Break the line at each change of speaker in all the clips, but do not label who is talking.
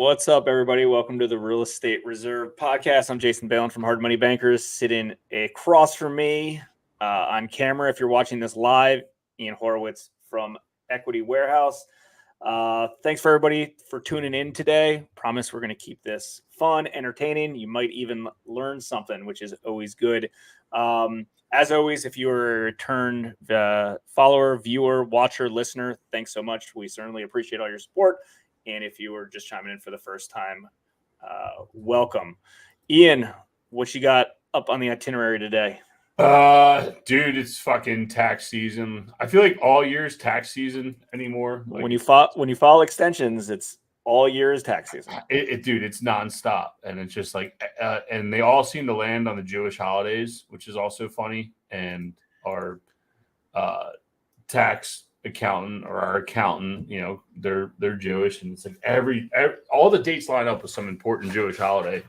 What's up, everybody? Welcome to the Real Estate Reserve Podcast. I'm Jason Balin from Hard Money Bankers, sitting across from me on camera. If you're watching this live, Ian Horowitz from Equity Warehouse. Thanks for everybody for tuning in today. Promise we're going to keep this fun, entertaining. You might even learn something, which is always good. As always, if you're a returned follower, viewer, watcher, listener, thanks so much. We certainly appreciate all your support. And if you were just chiming in for the first time, welcome. Ian, what you got up on the itinerary today?
Dude, it's fucking tax season. I feel like all year is tax season anymore. Like,
when you file extensions, it's all year is tax season.
Dude, it's nonstop, and it's just like, and they all seem to land on the Jewish holidays, which is also funny. And our tax accountant or our accountant, you know, they're Jewish, and it's like every all the dates line up with some important Jewish holiday.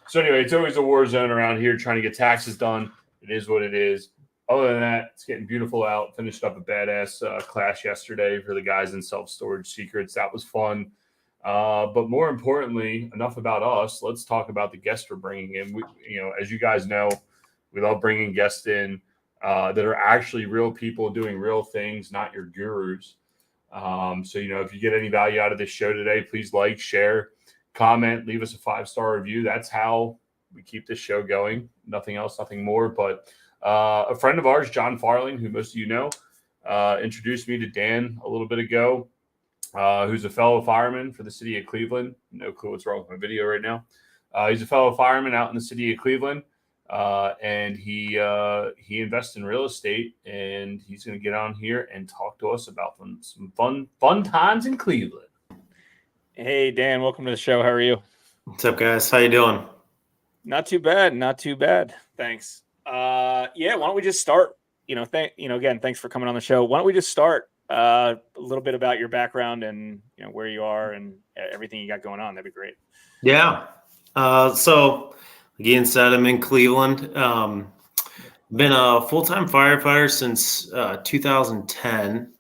So anyway, it's always a war zone around here trying to get taxes done. It is what it is. Other than that, it's getting beautiful out. Finished up a badass class yesterday for the guys in self-storage secrets. That was fun. But more importantly, enough about us. Let's talk about the guests we're bringing in. We, you know, as you guys know, we love bringing guests in that are actually real people doing real things, not your gurus. So, you know, if you get any value out of this show today, please like, share, comment, leave us a 5-star review. That's how we keep this show going. Nothing else, nothing more. But a friend of ours, John Farling, who most of you know, introduced me to Dan a little bit ago, who's a fellow fireman for the city of Cleveland. No clue what's wrong with my video right now. He's a fellow fireman out in the city of Cleveland. And he invests in real estate, and he's going to get on here and talk to us about some fun times in Cleveland.
Hey, Dan, welcome to the show. How are you?
What's up, guys? How you doing?
Not too bad. Not too bad. Thanks. Why don't we just start? Again, thanks for coming on the show. Why don't we just start a little bit about your background and where you are and everything you got going on? That'd be great.
Yeah. So again, said I'm in Cleveland. Been a full-time firefighter since 2010,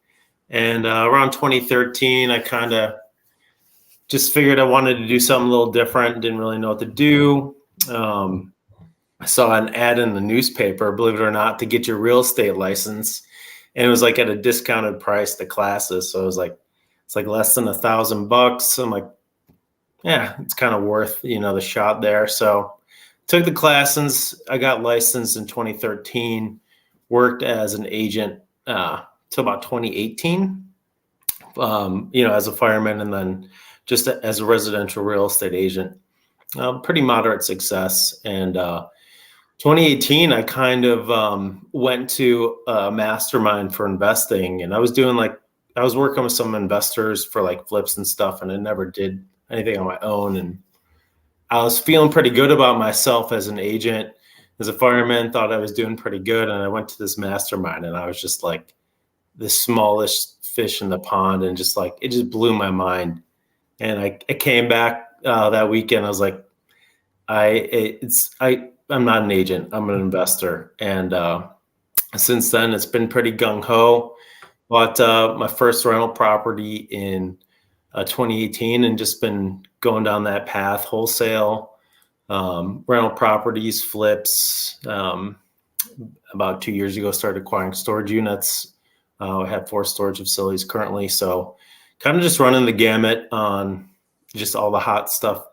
and around 2013, I kind of just figured I wanted to do something a little different. Didn't really know what to do. I saw an ad in the newspaper, believe it or not, to get your real estate license. And it was like at a discounted price, the classes. So it was like, it's like less than $1,000. I'm like, yeah, it's kind of worth, the shot there. So took the classes. I got licensed in 2013, worked as an agent till about 2018, as a fireman, and then just as a residential real estate agent. Pretty moderate success. And 2018, I kind of went to a mastermind for investing, and I was working with some investors for like flips and stuff, and I never did anything on my own. And I was feeling pretty good about myself as an agent, as a fireman, thought I was doing pretty good. And I went to this mastermind, and I was just like the smallest fish in the pond, and just like, it just blew my mind. And I came back that weekend. I was like, I'm not an agent. I'm an investor. And since then, it's been pretty gung-ho. Bought my first rental property in 2018, and just been going down that path, wholesale, rental properties, flips. About 2 years ago, started acquiring storage units. I have 4 storage facilities currently. So kind of just running the gamut on just all the hot stuff,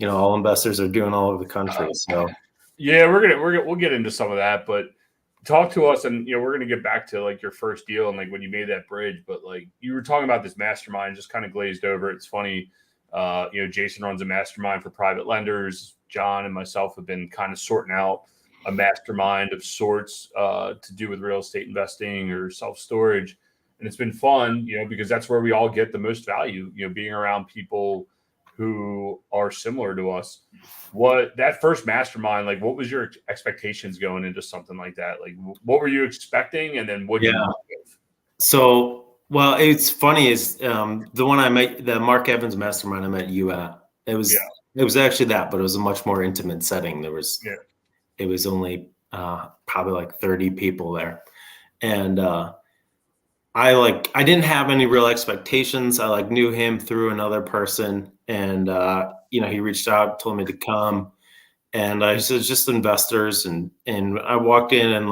all investors are doing all over the country. So
yeah, we'll get into some of that, but talk to us, and we're gonna get back to like your first deal and like when you made that bridge. But like you were talking about this mastermind, just kind of glazed over. It's funny, Jason runs a mastermind for private lenders. John and myself have been kind of sorting out a mastermind of sorts to do with real estate investing or self-storage, and it's been fun, because that's where we all get the most value. Being around people who are similar to us. What that first mastermind, like, what was your expectations going into something like that? Like, what were you expecting? And then what did you do?
So, well, it's funny is the one I met, the Mark Evans mastermind I met you at, it was actually that, but it was a much more intimate setting. It was only probably like 30 people there. And I didn't have any real expectations. I knew him through another person, and he reached out, told me to come, and I said just investors, and I walked in, and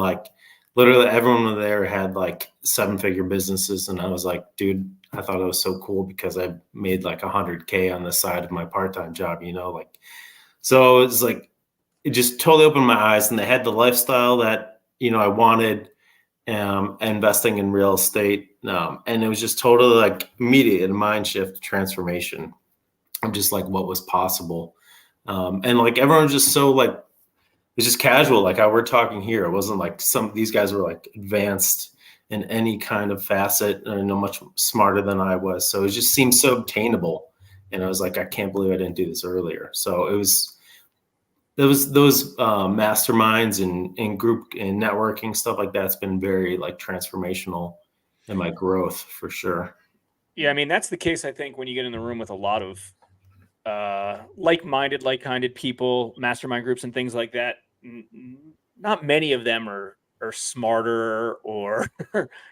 literally everyone there had 7-figure businesses, and I was like, dude, I thought it was so cool because I made $100K on the side of my part-time job, so it's it just totally opened my eyes, and they had the lifestyle that I wanted. Investing in real estate. And it was just totally immediate mind shift transformation of just what was possible. And everyone was just so it's just casual, like how we're talking here. It wasn't these guys were advanced in any kind of facet and much smarter than I was. So it just seemed so obtainable. And I was like, I can't believe I didn't do this earlier. So it was those masterminds and group and networking stuff like that's been very transformational in my growth for sure.
Yeah, I mean that's the case. I think when you get in the room with a lot of like-minded people, mastermind groups, and things like that, not many of them are smarter or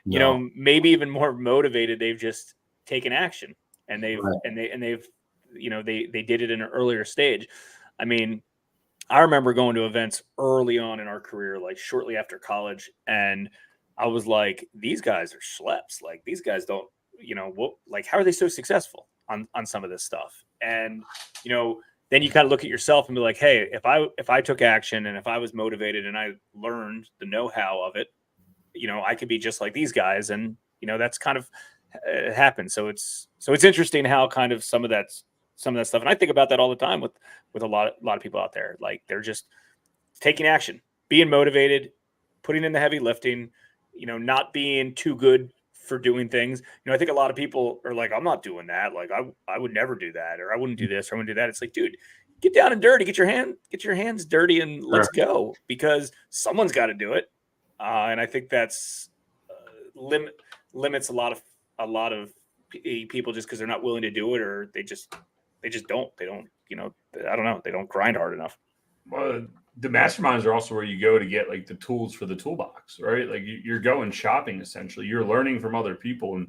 maybe even more motivated. They've just taken action, and they've they did it in an earlier stage. I mean, I remember going to events early on in our career, shortly after college, and I was like, these guys are schleps. These guys don't, how are they so successful on some of this stuff? And, then you kind of look at yourself and be like, hey, if I took action and if I was motivated and I learned the know-how of it, I could be just like these guys. And, that's kind of happened. So it's interesting how kind of some of that stuff. And I think about that all the time with a lot of people out there. They're just taking action, being motivated, putting in the heavy lifting, not being too good for doing things. I think a lot of people are like, I'm not doing that. I would never do that, or I wouldn't do this, or I wouldn't do that. It's like, dude, get down and dirty, get your hands dirty, and let's go, because someone's got to do it. And I think that's limits a lot of people just because they're not willing to do it, or they just don't. They don't, I don't know. They don't grind hard enough.
Well, the masterminds are also where you go to get the tools for the toolbox, right? You're going shopping, essentially. You're learning from other people, and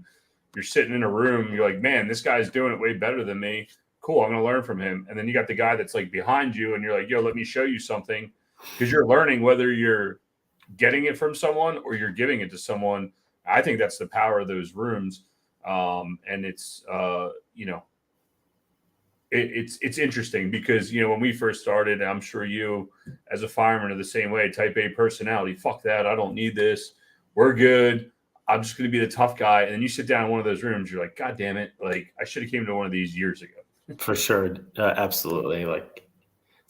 you're sitting in a room. You're like, man, this guy's doing it way better than me. Cool. I'm going to learn from him. And then you got the guy that's behind you, and you're like, yo, let me show you something, because you're learning whether you're getting it from someone or you're giving it to someone. I think that's the power of those rooms. And it's, it's interesting because, when we first started, I'm sure you as a fireman are the same way, type A personality. Fuck that. I don't need this. We're good. I'm just going to be the tough guy. And then you sit down in one of those rooms. You're like, God damn it. I should have came to one of these years ago.
For sure. Absolutely.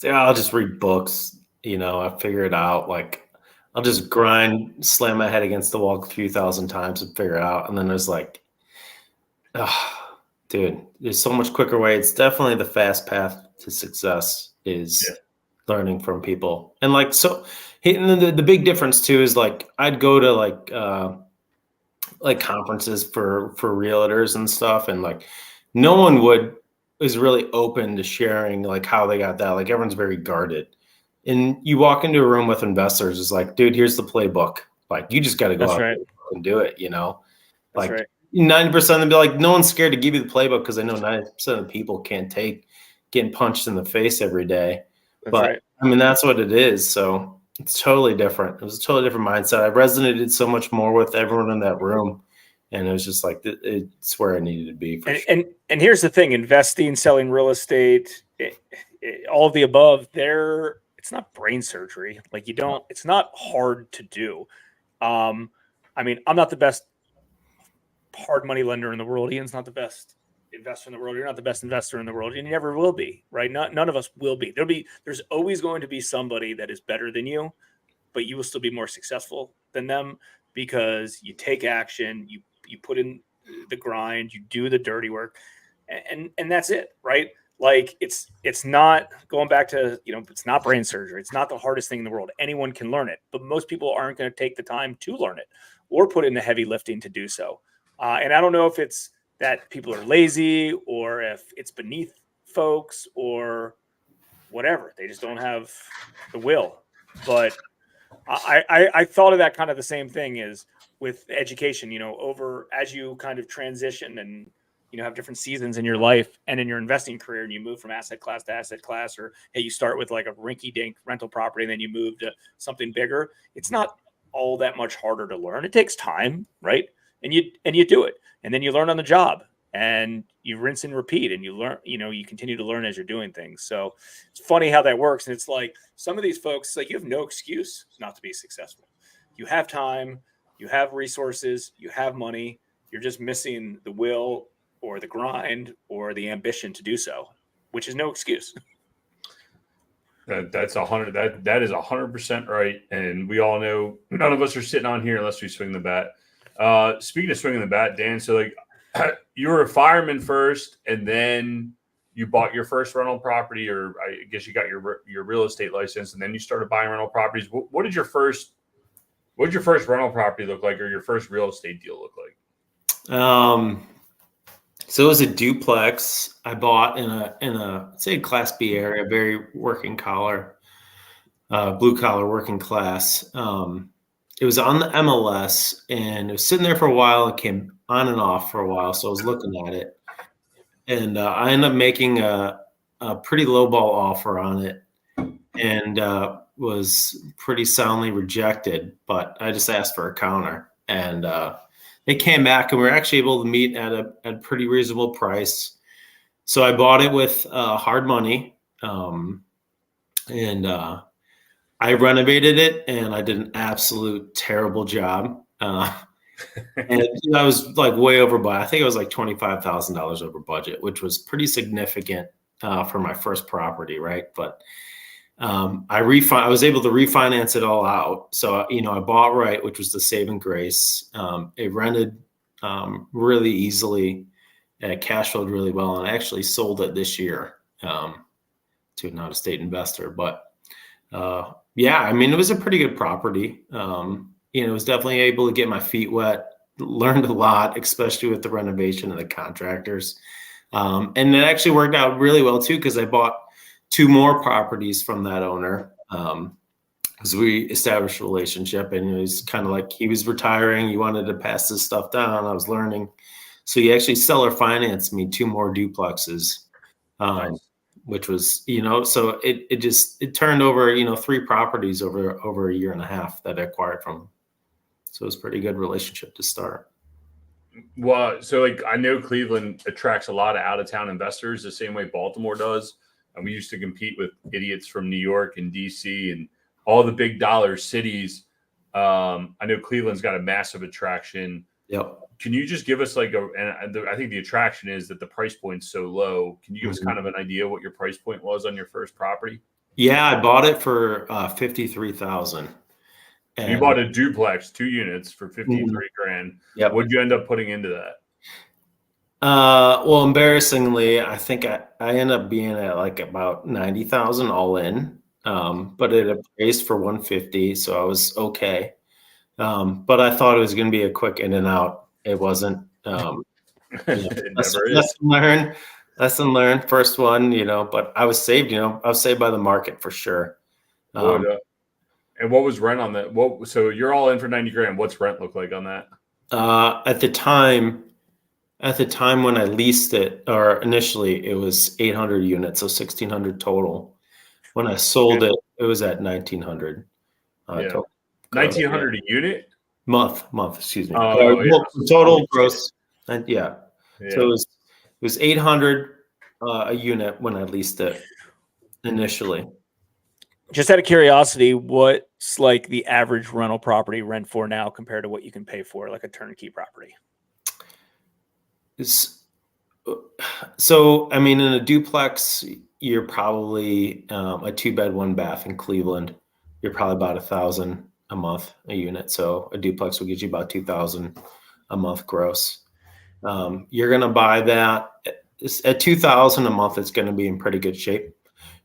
I'll just read books, I figure it out. I'll just grind, slam my head against the wall a few thousand times and figure it out. And then there's dude, there's so much quicker way. It's definitely the fast path to success is learning from people. And the big difference too is I'd go to conferences for realtors and stuff. And no one is really open to sharing how they got that. Everyone's very guarded. And you walk into a room with investors, it's dude, here's the playbook. You just got to go out and do it,
That's right.
90% of them be like, no one's scared to give you the playbook because they know 90% of the people can't take getting punched in the face every day. But I mean, that's what it is. So it's totally different. It was a totally different mindset. I resonated so much more with everyone in that room. And it was just it's where I needed to be.
And here's the thing: investing, selling real estate, all of the above. It's not brain surgery. It's not hard to do. I mean, I'm not the best hard money lender in the world. Ian's not the best investor in the world. You're not the best investor in the world. And you never will be, right? None of us will be. There's always going to be somebody that is better than you, but you will still be more successful than them because you take action, you put in the grind, you do the dirty work, and that's it, right? It's not going back to, it's not brain surgery. It's not the hardest thing in the world. Anyone can learn it, but most people aren't going to take the time to learn it or put in the heavy lifting to do so. And I don't know if it's that people are lazy or if it's beneath folks or whatever. They just don't have the will. But I thought of that kind of the same thing is with education, over as you kind of transition and, have different seasons in your life and in your investing career, and you move from asset class to asset class, or hey, you start with like a rinky dink rental property and then you move to something bigger. It's not all that much harder to learn. It takes time, right? And you do it, and then you learn on the job, and you rinse and repeat, and you learn, you continue to learn as you're doing things. So it's funny how that works. And it's like some of these folks, like, you have no excuse not to be successful. You have time, you have resources, you have money. You're just missing the will or the grind or the ambition to do so, which is no excuse.
That's 100. That is 100% right. And we all know none of us are sitting on here unless we swing the bat. Speaking of swinging the bat, Dan, so like you were a fireman first, and then you bought your first rental property, or I guess you got your real estate license, and then you started buying rental properties. What did your first rental property look like, or your first real estate deal look like?
So it was a duplex I bought in a say Class B area, very working collar, blue collar working class. It was on the MLS, and it was sitting there for a while. It came on and off for a while, so I was looking at it, and I ended up making a pretty low ball offer on it, and was pretty soundly rejected. But I just asked for a counter, and they came back, and we were actually able to meet at a pretty reasonable price. So I bought it with hard money, and I renovated it, and I did an absolute terrible job. And I was like way over budget. I think it was like $25,000 over budget, which was pretty significant for my first property, right? But I was able to refinance it all out. So, I bought right, which was the saving grace. It rented really easily. It cash flowed really well. And I actually sold it this year to an out-of-state investor. But yeah, I mean, it was a pretty good property. It was definitely able to get my feet wet, learned a lot, especially with the renovation and the contractors. And it actually worked out really well too, because I bought 2 more properties from that owner, because we established a relationship, and it was kind of like he was retiring. He wanted to pass this stuff down. I was learning. So he actually seller financed me 2 more duplexes,
Nice.
which was, so it turned over, 3 properties over a year and a half that I acquired from him. So it was a pretty good relationship to start.
Well, so like I know Cleveland attracts a lot of out-of-town investors the same way Baltimore does. And we used to compete with idiots from New York and DC and all the big dollar cities. I know Cleveland's got a massive attraction.
Yep.
Can you just give us I think the attraction is that the price point's so low. Can you give us kind of an idea what your price point was on your first property?
Yeah, I bought it for $53,000.
You bought a duplex, 2 units for $53,000.
Yep.
What'd you end up putting into that?
Well, embarrassingly, I think I ended up being at like about 90,000 all in. But it appraised for 150, so I was okay. But I thought it was going to be a quick in and out. It wasn't.
It never is.
Lesson learned. First one, but I was saved. I was saved by the market for sure.
And what was rent on that? So you're all in for $90,000. What's rent look like on that?
At the time when I leased it, or initially, it was 800 units, so 1,600 total. When I sold it, it was at 1,900.
Yeah. 1,900 a unit?
Month, excuse me.
Total
gross. And yeah. So it was 800 a unit when I leased it initially.
Just out of curiosity, what's like the average rental property rent for now compared to what you can pay for like a turnkey property?
So, I mean, in a duplex, you're probably a 2-bed, 1-bath in Cleveland. You're probably about $1,000 a month a unit. So a duplex will get you about $2,000 a month gross. You're going to buy that at $2,000 a month. It's going to be in pretty good shape.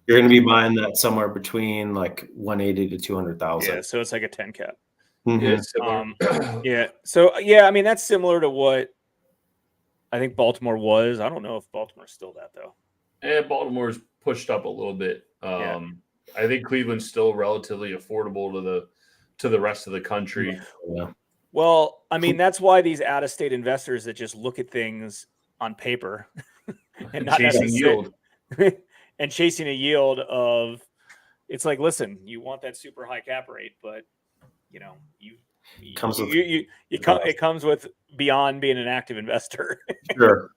You're going to be buying that somewhere between like 180 to 200,000.
Yeah, so it's like a 10 cap.
Mm-hmm.
Yeah. So yeah, I mean that's similar to what I think Baltimore was. I don't know if Baltimore's still that though.
Yeah, Baltimore's pushed up a little bit. I think Cleveland's still relatively affordable to the rest of the country.
Yeah.
Well, I mean, that's why these out-of-state investors that just look at things on paper and not
Chasing yield.
and chasing a yield of, it's like, listen, you want that super high cap rate, but you know, it comes with beyond being an active investor.
Sure.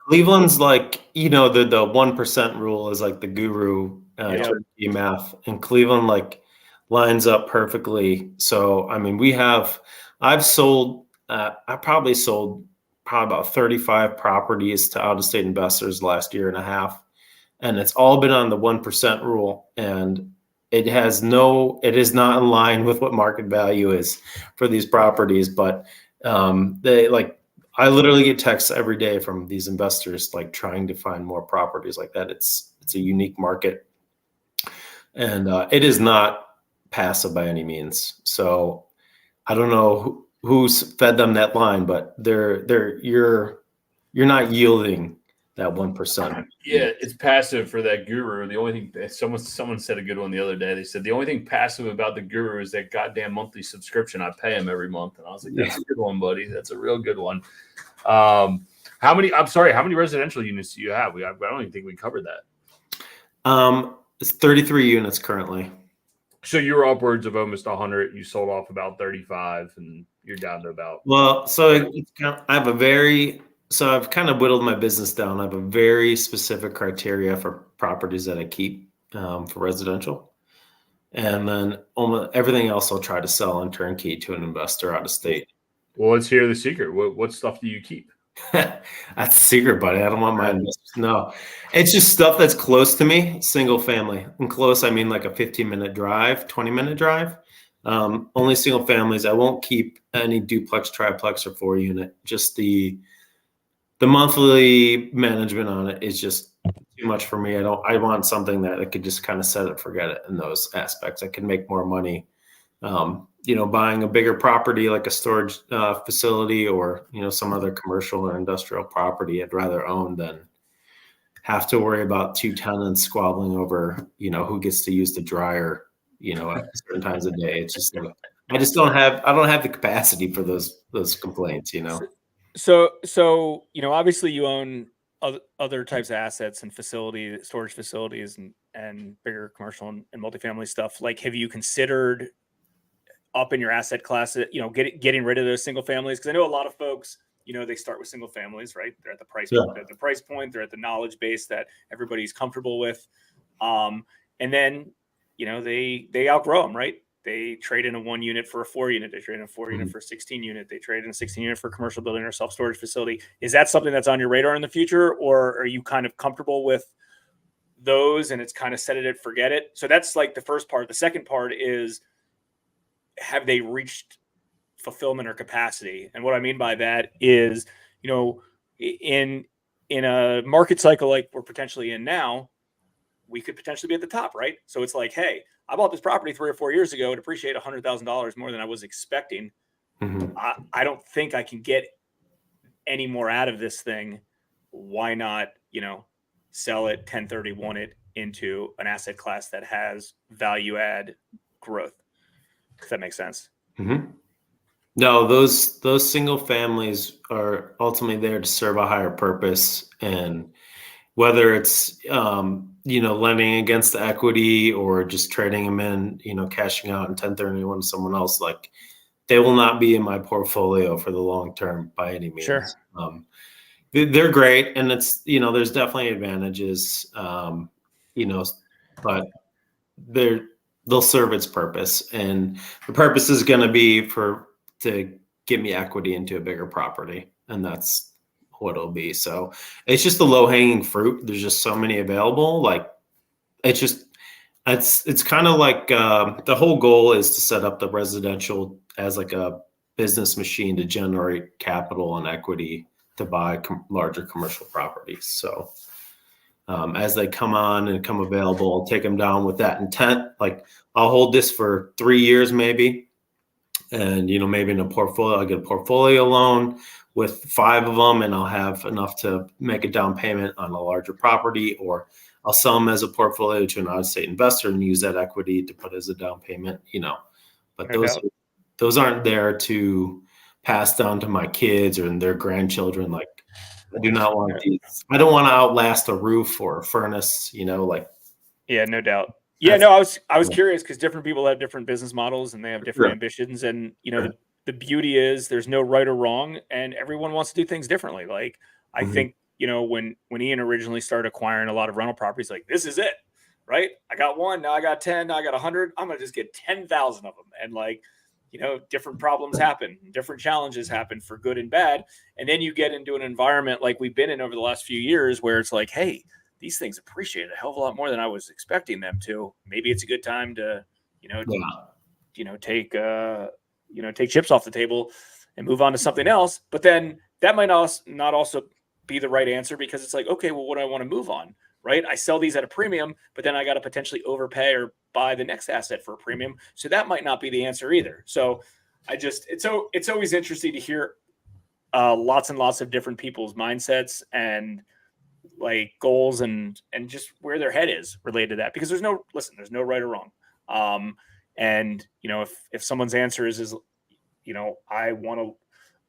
Cleveland's like, the 1% rule is like the guru turnkey math, and Cleveland like lines up perfectly. So, I mean, I've sold, I probably sold about 35 properties to out-of-state investors last year and a half. And it's all been on the 1% rule. And it is not in line with what market value is for these properties. But I literally get texts every day from these investors, like trying to find more properties like that. It's a unique market, and it is not passive by any means. So I don't know who's fed them that line, but you're not yielding that 1%.
Yeah, it's passive for that guru. The only thing someone said a good one the other day. They said the only thing passive about the guru is that goddamn monthly subscription. I pay him every month, and I was like, "That's a good one, buddy. That's a real good one." How many residential units do you have? I don't even think we covered that.
It's 33 units currently.
So you were upwards of almost 100. You sold off about 35, and you're down to about.
Well, so I've kind of whittled my business down. I have a very specific criteria for properties that I keep for residential. And then almost everything else I'll try to sell on turnkey to an investor out of state.
Well, let's hear the secret. What stuff do you keep?
That's the secret, buddy. I don't want my investors. No, it's just stuff that's close to me, single family. And close, I mean like a 15-minute drive, 20-minute drive. Only single families. I won't keep any duplex, triplex, or 4-unit. Just the monthly management on it is just too much for me. I want something that I could just kind of set it, forget it in those aspects. I can make more money, buying a bigger property like a storage facility or, some other commercial or industrial property I'd rather own than have to worry about 2 tenants squabbling over, who gets to use the dryer, at certain times of day. It's just like, I don't have the capacity for those complaints,
So, obviously you own other types of assets and storage facilities and bigger commercial and multifamily stuff. Like, have you considered up in your asset class, getting rid of those single families? Because I know a lot of folks, they start with single families, right? They're at the price point, they're at the knowledge base that everybody's comfortable with. And then, they outgrow them, right? They trade in a 1-unit for a 4-unit. They trade in a 4-unit for a 16-unit. They trade in a 16-unit for a commercial building or self-storage facility. Is that something that's on your radar in the future, or are you kind of comfortable with those and it's kind of set it, forget it? So that's like the first part. The second part is, have they reached fulfillment or capacity? And what I mean by that is, in a market cycle like we're potentially in now, we could potentially be at the top, right? So it's like, hey, I bought this property 3 or 4 years ago. It appreciated $100,000 more than I was expecting.
Mm-hmm.
I don't think I can get any more out of this thing. Why not, sell it, 1031 it into an asset class that has value add growth? If that makes sense.
Mm-hmm. No, those single families are ultimately there to serve a higher purpose, and whether it's lending against the equity or just trading them in, cashing out and 1031 to someone else, like they will not be in my portfolio for the long term by any means.
Sure.
They're great, and it's there's definitely advantages, but they'll serve its purpose, and the purpose is going to be to get me equity into a bigger property, and that's what it'll be. So it's just the low hanging fruit. There's just so many available. Like it's kind of like the whole goal is to set up the residential as like a business machine to generate capital and equity to buy larger commercial properties. So as they come on and come available, I'll take them down with that intent. Like I'll hold this for 3 years maybe. And, maybe in a portfolio, I'll get a portfolio loan with 5 of them, and I'll have enough to make a down payment on a larger property, or I'll sell them as a portfolio to an out-of-state investor and use that equity to put as a down payment, But those aren't there to pass down to my kids or their grandchildren. Like, I do not want these. I don't want to outlast a roof or a furnace, like.
Yeah, no doubt. Yeah, no, I was curious because different people have different business models and they have different ambitions. And, the beauty is there's no right or wrong and everyone wants to do things differently. Like, I think, when Ian originally started acquiring a lot of rental properties, like, this is it, right? I got one, now I got 10, now I got 100. I'm going to just get 10,000 of them. And like, different problems happen, different challenges happen for good and bad. And then you get into an environment like we've been in over the last few years where it's like, hey, these things appreciate a hell of a lot more than I was expecting them to. Maybe it's a good time to, take chips off the table and move on to something else. But then that might not also be the right answer because it's like, okay, well, what do I want to move on? Right? I sell these at a premium, but then I got to potentially overpay or buy the next asset for a premium. So that might not be the answer either. So it's always interesting to hear lots and lots of different people's mindsets and like goals and just where their head is related to that, because there's no right or wrong. And if someone's answer is I want to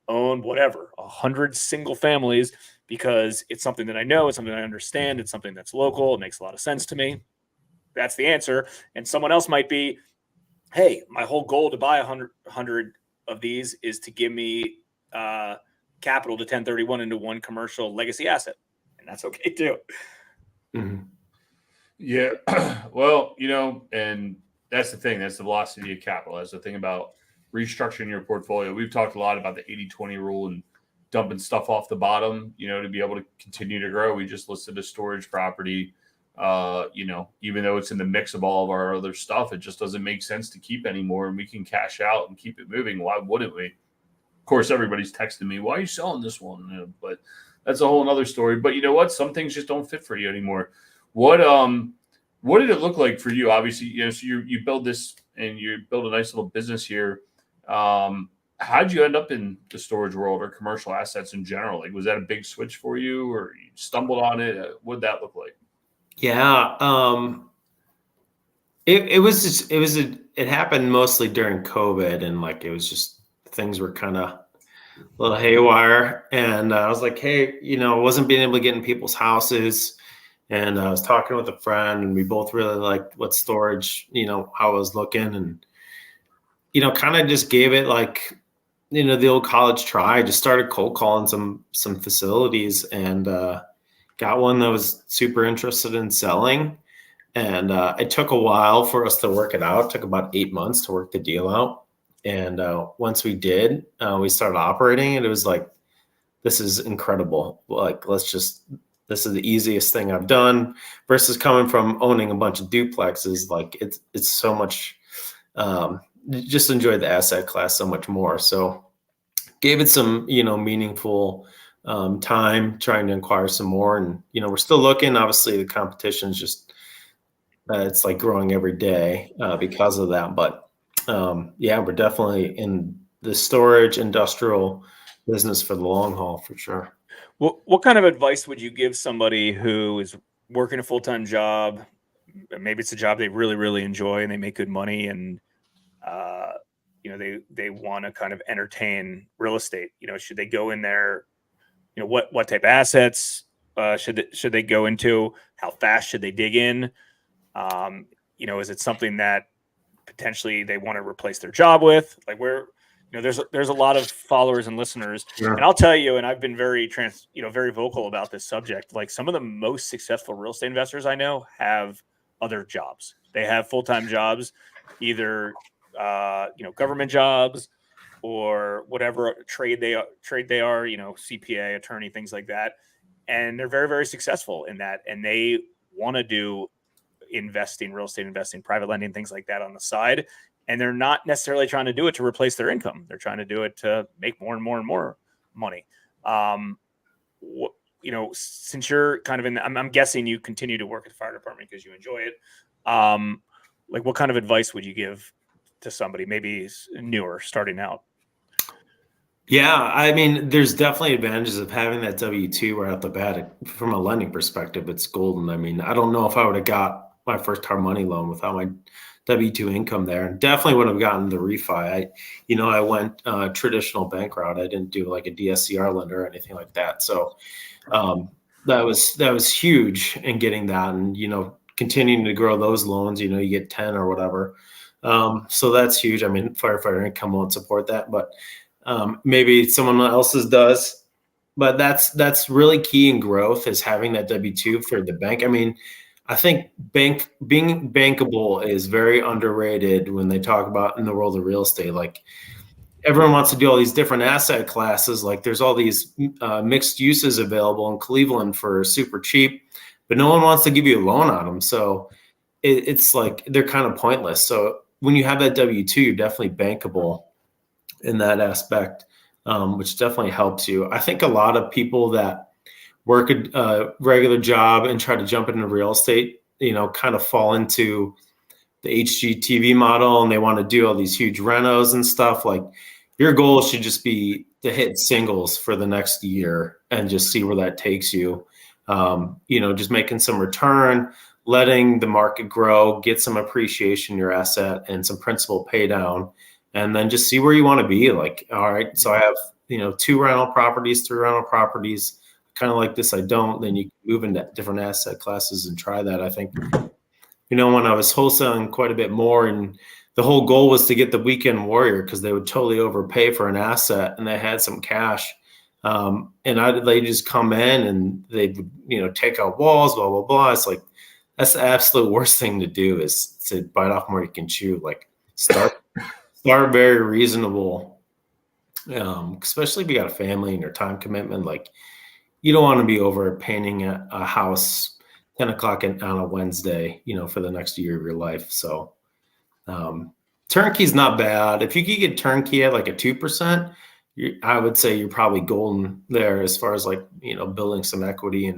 own 100 single families because it's something that I know, it's something I understand, it's something that's local, it makes a lot of sense to me, that's the answer. And someone else might be, hey, my whole goal to buy 100 of these is to give me capital to 1031 into one commercial legacy asset. And that's okay too.
Yeah. Well, and that's the thing. That's the velocity of capital. That's the thing about restructuring your portfolio. We've talked a lot about the 80-20 rule and dumping stuff off the bottom, to be able to continue to grow. We just listed a storage property. Even though it's in the mix of all of our other stuff, it just doesn't make sense to keep anymore. And we can cash out and keep it moving. Why wouldn't we? Of course, everybody's texting me, why are you selling this one? But that's a whole other story. But you know what? Some things just don't fit for you anymore. What did it look like for you? Obviously, so you build this and you build a nice little business here. How'd you end up in the storage world or commercial assets in general? Like, was that a big switch for you, or you stumbled on it? What'd that look like?
Yeah. It happened mostly during COVID, and like, it was just, things were kind of a little haywire. And I was like, hey, I wasn't being able to get in people's houses. And I was talking with a friend, and we both really liked what storage, how I was looking, and, kind of just gave it like, the old college try. Just started cold calling some facilities, and got one that was super interested in selling. And it took a while for us to work it out. It took about 8 months to work the deal out. And once we did, we started operating, and it was like, this is incredible. Like, this is the easiest thing I've done, versus coming from owning a bunch of duplexes. Like, it's so much, just enjoy the asset class so much more. So gave it some, meaningful time trying to acquire some more. And, we're still looking. Obviously, the competition's just, it's like growing every day because of that. But we're definitely in the storage industrial business for the long haul, for sure.
What kind of advice would you give somebody who is working a full-time job? Maybe it's a job they really, really enjoy and they make good money, and they want to kind of entertain real estate. Should they go in there? What type of assets should they go into? How fast should they dig in? Is it something that potentially they want to replace their job with? Like, where there's a lot of followers and listeners, and I'll tell you, and I've been very very vocal about this subject. Like, some of the most successful real estate investors I know have other jobs. They have full-time jobs, either government jobs or whatever trade they are, CPA, attorney, things like that. And they're very, very successful in that. And they want to do real estate investing, private lending, things like that on the side. And they're not necessarily trying to do it to replace their income. They're trying to do it to make more and more and more money. Since you're kind of I'm guessing you continue to work at the fire department because you enjoy it. Like, what kind of advice would you give to somebody maybe newer, starting out?
Yeah, I mean, there's definitely advantages of having that W-2 right off the bat. From a lending perspective, it's golden. I mean, I don't know if I would have got my first hard money loan without my W-2 income there, and definitely would have gotten the refi. I went traditional bank route. I didn't do like a DSCR lender or anything like that. So that was huge in getting that, and continuing to grow those loans. You get 10 or whatever. So that's huge. I mean, firefighter income won't support that, but maybe someone else's does. But that's really key in growth, is having that W-2 for the bank. I mean, I think being bankable is very underrated when they talk about in the world of real estate. Like, everyone wants to do all these different asset classes. Like, there's all these mixed uses available in Cleveland for super cheap, but no one wants to give you a loan on them. So it's like they're kind of pointless. So when you have that W-2, you're definitely bankable in that aspect, which definitely helps you. I think a lot of people that work a regular job and try to jump into real estate, kind of fall into the HGTV model, and they want to do all these huge renos and stuff. Like, your goal should just be to hit singles for the next year and just see where that takes you. Just making some return, letting the market grow, get some appreciation in your asset and some principal pay down, and then just see where you want to be. Like, all right, so I have 2 rental properties, 3 rental properties, kind of like this. I don't. Then you move into different asset classes and try that. I think when I was wholesaling quite a bit more, and the whole goal was to get the weekend warrior, because they would totally overpay for an asset and they had some cash. They just come in and they would, take out walls, blah, blah, blah. It's like, that's the absolute worst thing to do, is to bite off more you can chew. Like, start very reasonable, especially if you got a family and your time commitment. Like, you don't want to be over painting a house 10 o'clock on a Wednesday, for the next year of your life. So turnkey's not bad. If you could get turnkey at like a 2%, I would say you're probably golden there, as far as like, building some equity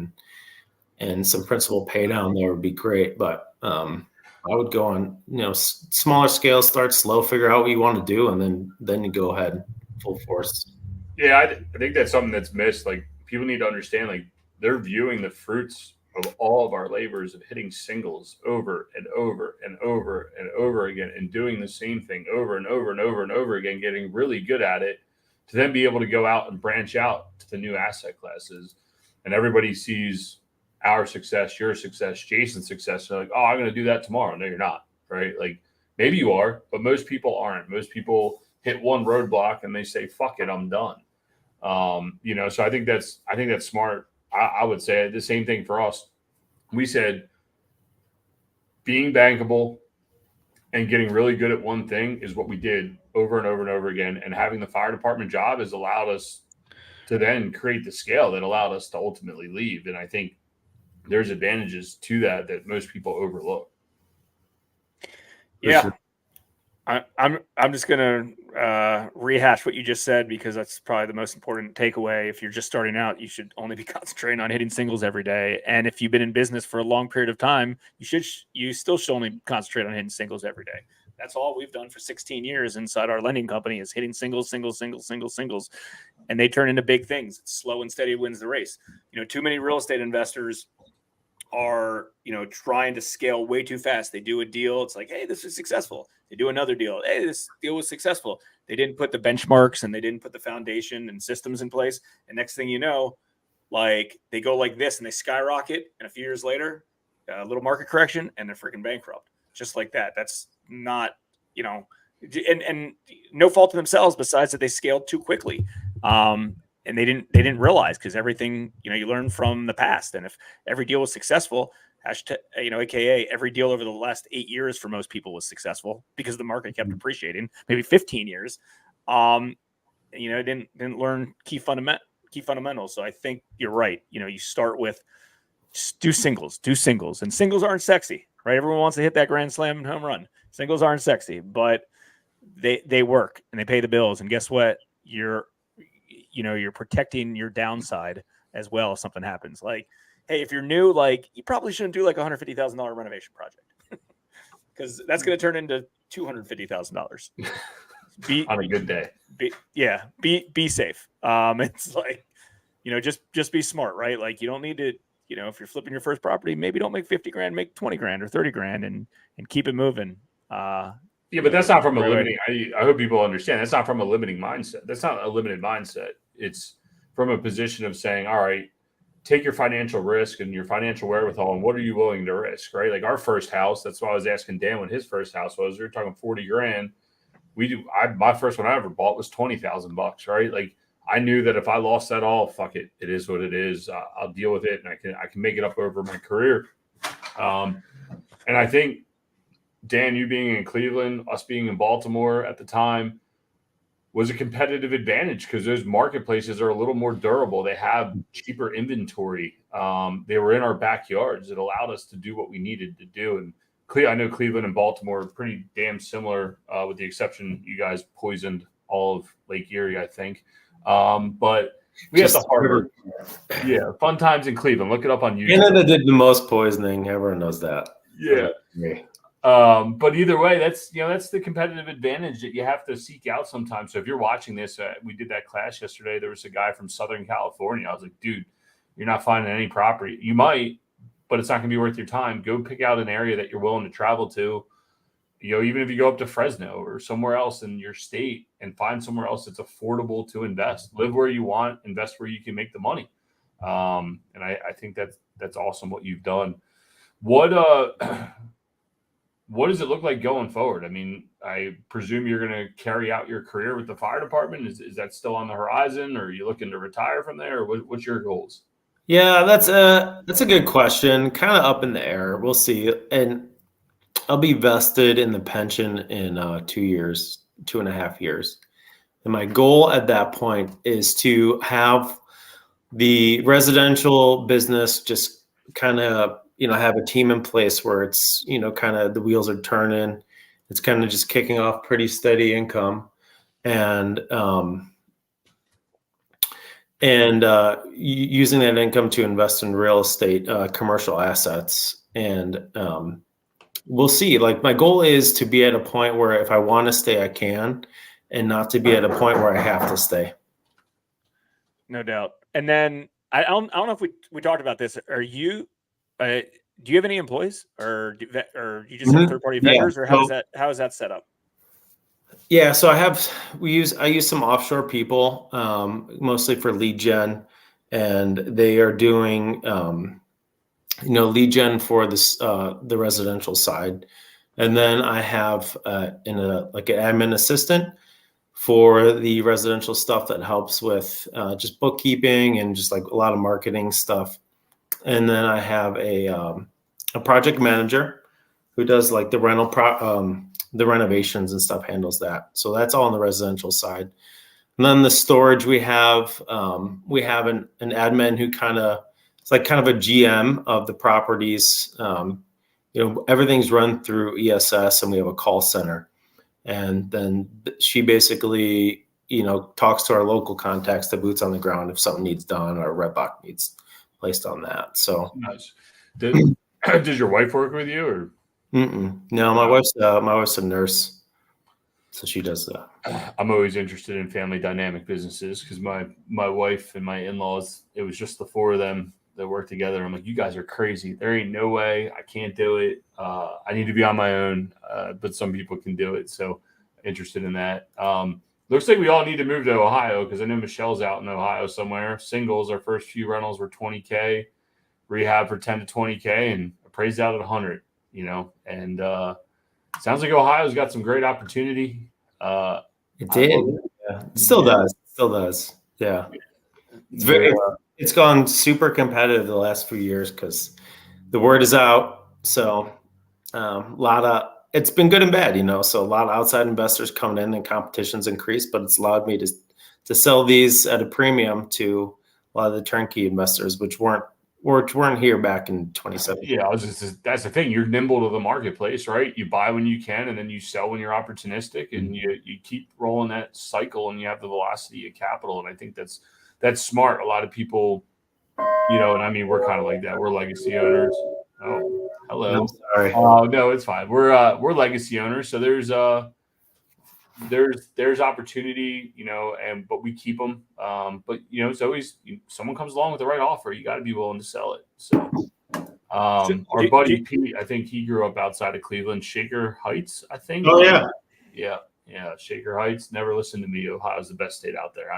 and some principal pay down there would be great. But I would go on, smaller scale, start slow, figure out what you want to do, and then you go ahead full force.
Yeah, I think that's something that's missed. Like, people need to understand, like, they're viewing the fruits of all of our labors of hitting singles over and over and over and over again, and doing the same thing over and over and over and over again, getting really good at it, to then be able to go out and branch out to the new asset classes. And everybody sees our success, your success, Jason's success. They're like, oh, I'm going to do that tomorrow. No, you're not, right? Like, maybe you are, but most people aren't. Most people hit one roadblock and they say, fuck it, I'm done. So I think that's smart. I would say the same thing for us. We said being bankable and getting really good at one thing is what we did over and over and over again. And having the fire department job has allowed us to then create the scale that allowed us to ultimately leave. And I think there's advantages to that most people overlook.
Yeah. I'm just going to rehash what you just said, because that's probably the most important takeaway. If you're just starting out, you should only be concentrating on hitting singles every day. And if you've been in business for a long period of time, you still should only concentrate on hitting singles every day. That's all we've done for 16 years inside our lending company, is hitting singles. And they turn into big things. It's slow and steady wins the race. Too many real estate investors are, trying to scale way too fast. They do a deal. It's like, hey, this is successful. They do another deal. Hey, this deal was successful. They didn't put the benchmarks and they didn't put the foundation and systems in place. And next thing you know, like, they go like this and they skyrocket. And a few years later, a little market correction and they're freaking bankrupt. Just like that. That's not, and no fault to themselves, besides that they scaled too quickly. And they didn't realize, because everything, you learn from the past. And if every deal was successful, AKA every deal over the last 8 years for most people was successful, because the market kept appreciating, maybe 15 years. Didn't learn key fundamentals. So I think you're right. You start with just do singles, and singles aren't sexy, right? Everyone wants to hit that grand slam and home run. Singles aren't sexy, but they work and they pay the bills. And guess what? You're protecting your downside as well if something happens. Like, hey, if you're new, like, you probably shouldn't do like a $150,000 renovation project, because that's going to turn into $250,000
on a good day.
Be safe. It's like, just be smart, right? Like, you don't need to, if you're flipping your first property, maybe don't make 50 grand, make 20 grand or 30 grand and keep it moving.
Yeah, but that's not from a
Right.
limiting. I hope people understand. That's not from a limiting mindset. That's not a limited mindset. It's from a position of saying, all right, take your financial risk and your financial wherewithal, and what are you willing to risk, right? Like our first house. That's why I was asking Dan what his first house was. We were talking 40 grand. My first one I ever bought was $20,000, right? Like I knew that if I lost that all, fuck it. It is what it is. I'll deal with it, and I can make it up over my career. And I think, Dan, you being in Cleveland, us being in Baltimore at the time, was a competitive advantage because those marketplaces are a little more durable. They have cheaper inventory. They were in our backyards. It allowed us to do what we needed to do. And I know Cleveland and Baltimore are pretty damn similar, with the exception you guys poisoned all of Lake Erie, I think. But we had the harbor. Yeah, fun times in Cleveland. Look it up on YouTube.
Canada did the most poisoning. Everyone knows that.
Yeah. But either way, that's the competitive advantage that you have to seek out sometimes. So if you're watching this, we did that class yesterday. There was a guy from Southern California. I was like, dude, you're not finding any property. You might, but it's not going to be worth your time. Go pick out an area that you're willing to travel to. Even if you go up to Fresno or somewhere else in your state and find somewhere else that's affordable to invest. Live where you want, invest where you can make the money. And I think that's awesome what you've done. What does it look like going forward? I mean, I presume you're going to carry out your career with the fire department. Is that still on the horizon, or are you looking to retire from there? Or what's your goals?
Yeah, that's a good question. Kind of up in the air. We'll see. And I'll be vested in the pension in 2 years, 2.5 years. And my goal at that point is to have the residential business just kind of, have a team in place where it's, kind of the wheels are turning. It's kind of just kicking off pretty steady income, and using that income to invest in real estate, commercial assets. And we'll see. Like my goal is to be at a point where if I want to stay, I can, and not to be at a point where I have to stay.
No doubt. And then I don't know if we talked about this. Are you? Do you have any employees, or you just have third-party vendors, or how is that set up?
Yeah, so I use some offshore people, mostly for lead gen, and they are doing lead gen for this the residential side, and then I have an admin assistant for the residential stuff that helps with just bookkeeping and just like a lot of marketing stuff. And then I have a project manager who does like the the renovations and stuff, handles that. So that's all on the residential side. And then the storage we have an admin who it's like kind of a GM of the properties. Everything's run through ESS, and we have a call center. And then she basically, talks to our local contacts, the boots on the ground, if something needs done or red box needs placed on that. So
nice. Does your wife work with you, or?
No, my wife's a nurse, so she does that.
I'm always interested in family dynamic businesses because my wife and my in-laws, it was just the four of them that work together. I'm like, you guys are crazy. There ain't no way. I can't do it. I need to be on my own, but some people can do it. So interested in that. Looks like we all need to move to Ohio because I know Michelle's out in Ohio somewhere. Singles, our first few rentals were $20K, rehab for 10 to 20K, and appraised out at 100. And sounds like Ohio's got some great opportunity.
It did. Yeah. It still does. Yeah. It's gone super competitive the last few years because the word is out. So it's been good and bad, so a lot of outside investors coming in and competition's increased, but it's allowed me to sell these at a premium to a lot of the turnkey investors, which weren't here back in 2017.
Yeah, that's the thing. You're nimble to the marketplace, right? You buy when you can, and then you sell when you're opportunistic, and you keep rolling that cycle, and you have the velocity of capital. And I think that's smart. A lot of people, and I mean, we're kind of like that. We're legacy owners. Oh, hello.
I'm sorry.
Oh, no, it's fine. We're legacy owners, so there's opportunity, but we keep them. But it's always someone comes along with the right offer, you got to be willing to sell it. So Our buddy Pete, I think he grew up outside of Cleveland, Shaker Heights, I think.
Oh yeah.
Yeah, Shaker Heights. Never listened to me. Ohio's the best state out there.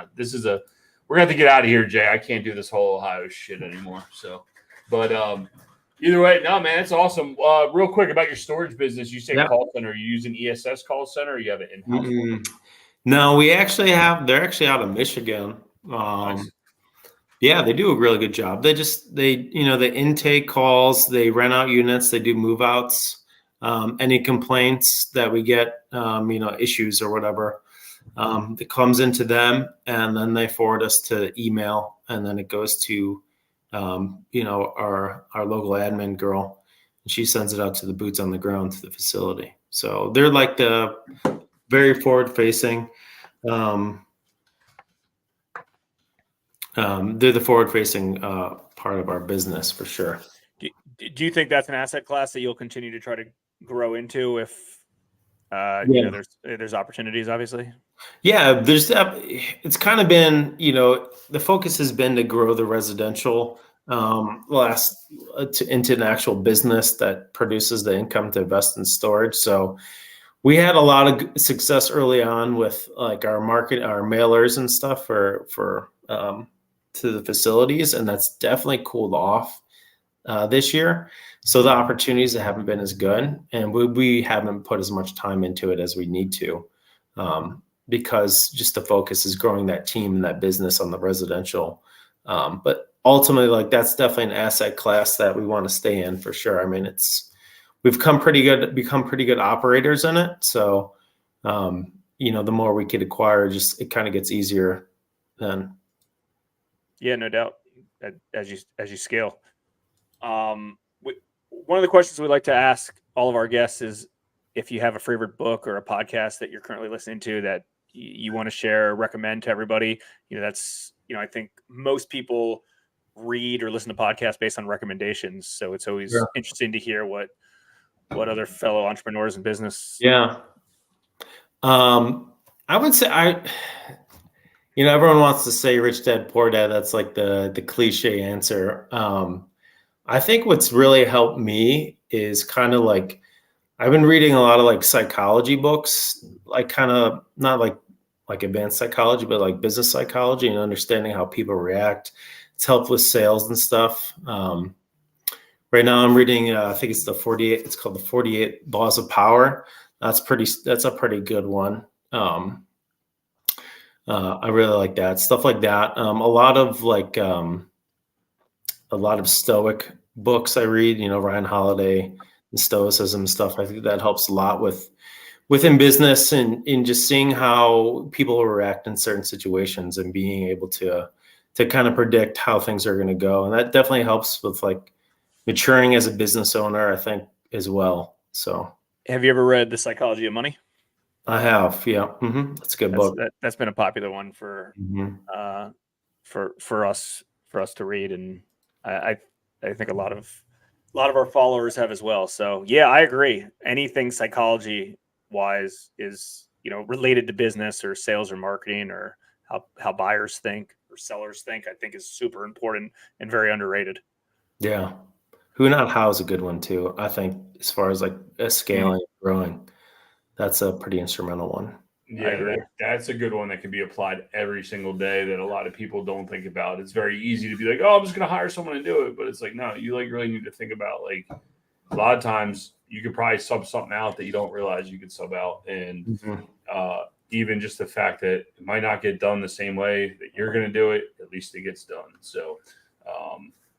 We're gonna have to get out of here, Jay. I can't do this whole Ohio shit anymore. So, but either way, no, man, it's awesome. Real quick about your storage business, you say call center. Are you using ESS call center, or you have it in house?
No, we actually have. They're actually out of Michigan.
Nice.
Yeah, they do a really good job. They intake calls, they rent out units, they do move outs. Any complaints that we get, issues or whatever, it comes into them, and then they forward us to email, and then it goes to, our local admin girl, and she sends it out to the boots on the ground to the facility. So they're like the very forward facing. They're the forward-facing part of our business for sure.
Do you think that's an asset class that you'll continue to try to grow into if there's opportunities? Obviously,
yeah. It's kind of been the focus has been to grow the residential into an actual business that produces the income to invest in storage. So we had a lot of success early on with like our mailers and stuff for to the facilities, and that's definitely cooled off this year. So the opportunities haven't been as good, and we haven't put as much time into it as we need to, because just the focus is growing that team and that business on the residential. But ultimately, like that's definitely an asset class that we want to stay in for sure. I mean, we've become pretty good operators in it. So, the more we could acquire, it kind of gets easier then.
Yeah, no doubt. As you scale, one of the questions we like to ask all of our guests is if you have a favorite book or a podcast that you're currently listening to that you want to share, or recommend to everybody. I think most people read or listen to podcasts based on recommendations, so it's always interesting to hear what other fellow entrepreneurs in business.
Yeah, I would say everyone wants to say Rich Dad Poor Dad. That's like the cliche answer. I think what's really helped me is kind of like I've been reading a lot of like psychology books, like kind of not like advanced psychology, but like business psychology and understanding how people react. It's helped with sales and stuff. Right now I'm reading, I think it's it's called the 48 Laws of Power. That's a pretty good one. I really like that stuff like that. A lot of Stoic books I read, Ryan Holiday and Stoicism stuff. I think that helps a lot within business and in just seeing how people react in certain situations and being able to kind of predict how things are going to go. And that definitely helps with like maturing as a business owner, I think, as well. So
have you ever read The Psychology of Money?
I have, yeah. Mm-hmm. That's a good book.
That's been a popular one for us to read, and I think a lot of our followers have as well. So yeah, I agree. Anything psychology wise is related to business or sales or marketing or how buyers think or sellers think, I think is super important and very underrated.
Yeah, Who Not How is a good one too. I think as far as like scaling and growing. That's a pretty instrumental one.
Yeah, that's a good one that can be applied every single day that a lot of people don't think about. It's very easy to be like, oh, I'm just going to hire someone to do it. But it's like, no, you like really need to think about like a lot of times you could probably sub something out that you don't realize you could sub out. And even just the fact that it might not get done the same way that you're going to do it, at least it gets done. So,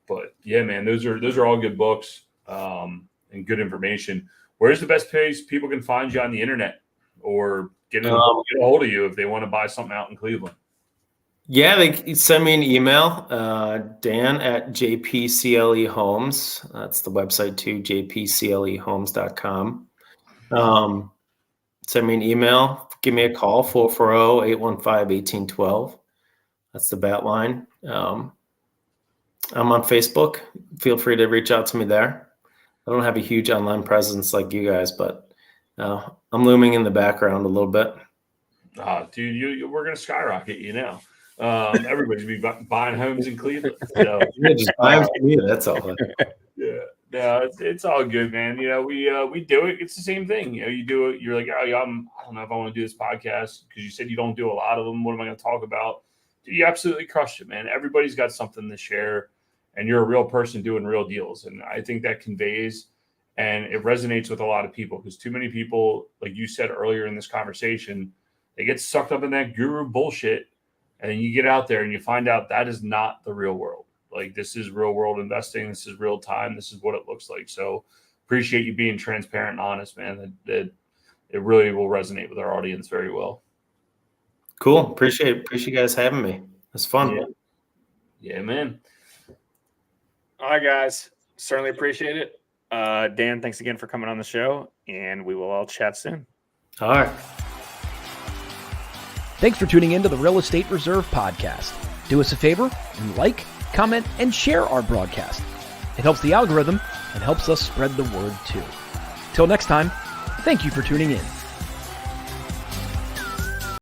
but yeah, man, those are all good books and good information. Where's the best place people can find you on the internet or get a hold of you if they want to buy something out in Cleveland?
Yeah, they send me an email, Dan at JPCLE Homes. That's the website too, jpclehomes.com. Send me an email. Give me a call, 440-815-1812. That's the bat line. I'm on Facebook. Feel free to reach out to me there. I don't have a huge online presence like you guys, but I'm looming in the background a little bit.
Dude, we're going to skyrocket you now. Everybody's be buying homes in Cleveland. So.
Just buy them from me, that's all.
Yeah. it's all good, man. We do it. It's the same thing. You do it. You're like, oh, yeah, I don't know if I want to do this podcast because you said you don't do a lot of them. What am I going to talk about? Dude, you absolutely crushed it, man. Everybody's got something to share, and you're a real person doing real deals. And I think that conveys and it resonates with a lot of people because too many people, like you said earlier in this conversation, they get sucked up in that guru bullshit. And then you get out there and you find out that is not the real world. Like, this is real world investing. This is real time. This is what it looks like. So appreciate you being transparent and honest, man. That it really will resonate with our audience very well.
Cool. Appreciate you guys having me. It's fun.
Yeah, man.
All right, guys. Certainly appreciate it. Dan, thanks again for coming on the show, and we will all chat soon.
All right.
Thanks for tuning in to the Real Estate Reserve podcast. Do us a favor and like, comment, and share our broadcast. It helps the algorithm and helps us spread the word too. Till next time, thank you for tuning in.